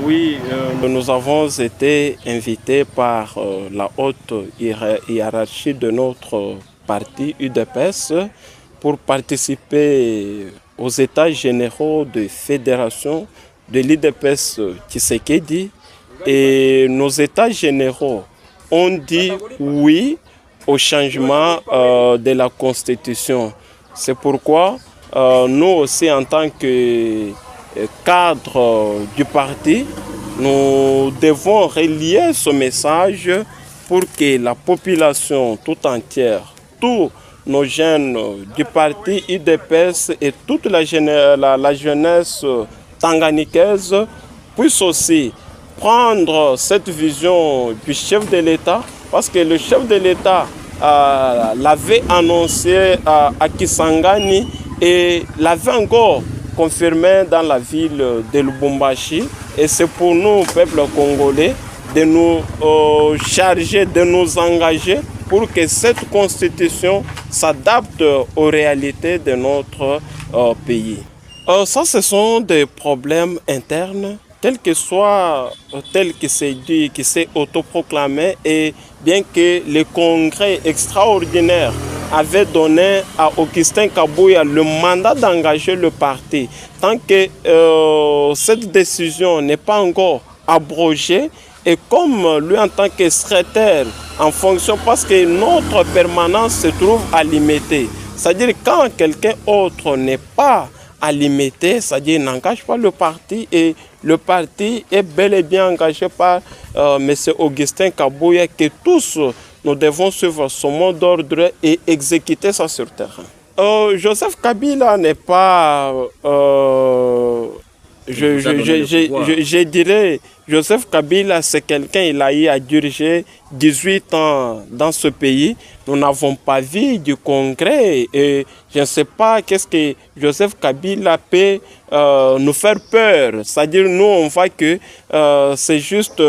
Oui, nous avons été invités par la haute hiérarchie de notre parti UDPS pour participer aux états généraux de fédération de l'UDPS Tshisekedi. Et nos états généraux ont dit oui au changement de la Constitution. C'est pourquoi nous aussi, en tant que cadre du parti, nous devons relier ce message pour que la population tout entière, tous nos jeunes du parti UDPS et toute la jeunesse tanganicaise puissent aussi prendre cette vision du chef de l'État, parce que le chef de l'État l'avait annoncé à Kisangani et l'avait encore confirmé dans la ville de Lubumbashi. Et c'est pour nous, peuple congolais, de nous charger, de nous engager pour que cette constitution s'adapte aux réalités de notre pays. Ça, ce sont des problèmes internes, tel que soit, tel que c'est dit, qui s'est autoproclamé, et bien que le congrès extraordinaire avait donné à Augustin Kabouya le mandat d'engager le parti, tant que cette décision n'est pas encore abrogée, et comme lui en tant que secrétaire en fonction, parce que notre permanence se trouve à limiter, c'est-à-dire quand quelqu'un autre n'est pas à limiter, c'est-à-dire n'engage pas le parti, et le parti est bel et bien engagé par M. Augustin Kabouya, que tous nous devons suivre son mot d'ordre et exécuter ça sur terrain. Joseph Kabila n'est pas... je dirais, Joseph Kabila, c'est quelqu'un, il a eu à diriger 18 ans dans ce pays. Nous n'avons pas vu du congrès et je ne sais pas qu'est-ce que Joseph Kabila peut nous faire peur. C'est-à-dire, nous, on voit que c'est juste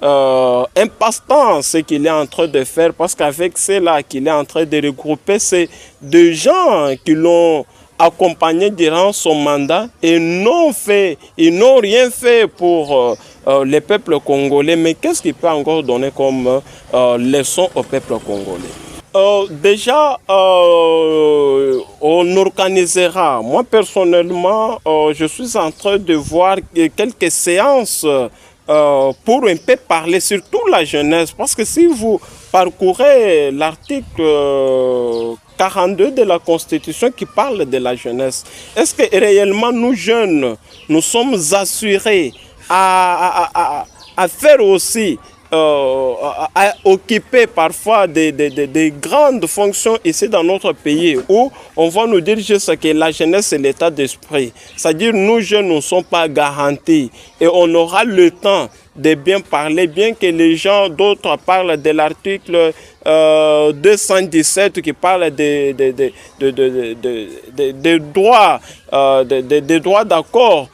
un passe-temps ce qu'il est en train de faire, parce qu'avec cela qu'il est en train de regrouper, c'est des gens qui l'ont accompagné durant son mandat et ils n'ont rien fait pour les peuples congolais. Mais qu'est-ce qu'il peut encore donner comme leçon au peuple congolais? Déjà, on organisera. Moi, personnellement, je suis en train de voir quelques séances pour un peu parler, surtout la jeunesse. Parce que si vous parcourez l'article 42 de la Constitution qui parle de la jeunesse, est-ce que réellement nous jeunes, nous sommes assurés à faire aussi, à occuper parfois des grandes fonctions ici dans notre pays, où on va nous dire juste que la jeunesse c'est l'état d'esprit. C'est-à-dire nous jeunes ne sommes pas garantis et on aura le temps de bien parler, bien que les gens, d'autres parlent de l'article 217 qui parle des droits d'accord.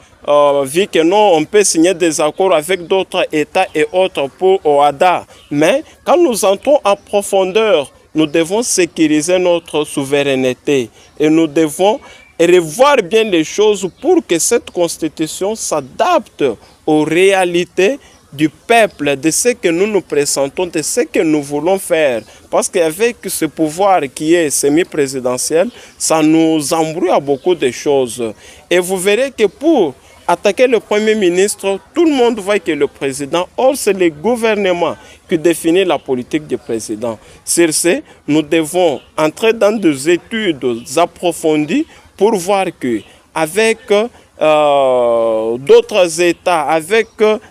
Vu que non, on peut signer des accords avec d'autres États et autres pour OADA. Mais quand nous entrons en profondeur, nous devons sécuriser notre souveraineté et nous devons revoir bien les choses pour que cette constitution s'adapte aux réalités du peuple, de ce que nous nous présentons, de ce que nous voulons faire. Parce qu'avec ce pouvoir qui est semi-présidentiel, ça nous embrouille à beaucoup de choses. Et vous verrez que pour attaquer le Premier ministre, tout le monde voit que le président, or c'est le gouvernement qui définit la politique du président. Sur ce, nous devons entrer dans des études approfondies pour voir que avec d'autres États, avec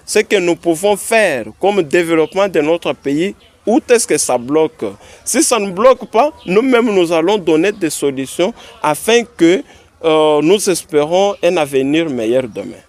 ce que nous pouvons faire comme développement de notre pays, où est-ce que ça bloque? Si ça ne bloque pas, nous-mêmes nous allons donner des solutions afin que nous espérons un avenir meilleur demain.